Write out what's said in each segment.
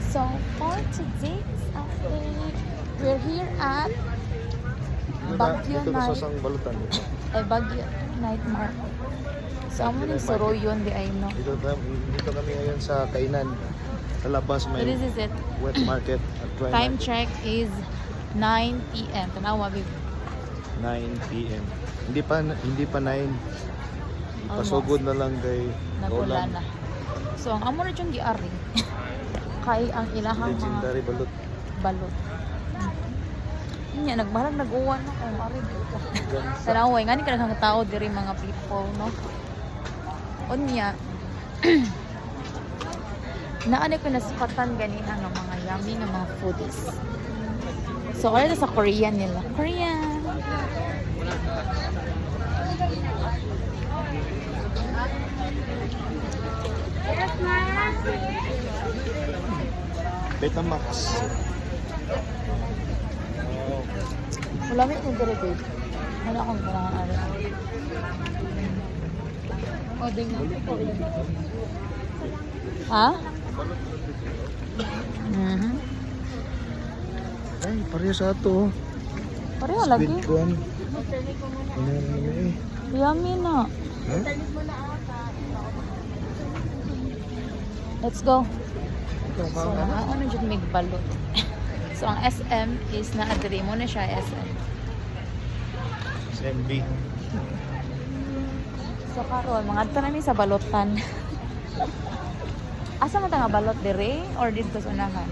So for today's update, we're here at Baguio Dito ka sa Night, sang balutan dito. Baguio Night Market. So amo ning Soroyon di ay no. Dito kami ngayon sa Kainan. Sa labas So may this is it. wet market at Time check is 9 p.m. Tanawa bib. 9 p.m. Hindi pa 9. Pasugod na lang kay Nagulan na. So ang amo na yung giari kay ang ilahang mga legendary balut. balot. Nya nagbalag naguwan no kung ari dito. Tanaway ngani ka nang tao diri mga people no. Unya naano ko nasukatan ganiha ng mga yummy ng mga foodies. So kaya sa Korean nila. Korean. Betamax. Wala may kong dere babe. Wala akong parang ari. O ding. Ha? Mhm. Ay, pareho sa ato. Pareho lagi. Squid corn. Ano eh? Yummy na. Huh? Let's go. So, ano dyan may balot. So, ang SM is na-adri mo na siya SM. SMB. So, karon mga adto namin sa balotan. Asa man ta nga balot dire or dito sa unahan?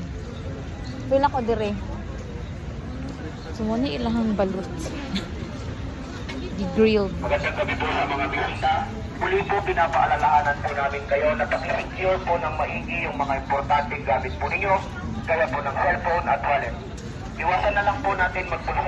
Pila ko dire. So, muna ilahang balot. Di-grilled. Magandang gabi po sa mga bisita. Muli po pinapaalalahanan po namin kayo na pag-secure po ng maigi yung mga importanteng gamit po ninyo, gaya po ng cellphone at wallet. Iwasan na lang po natin magpunta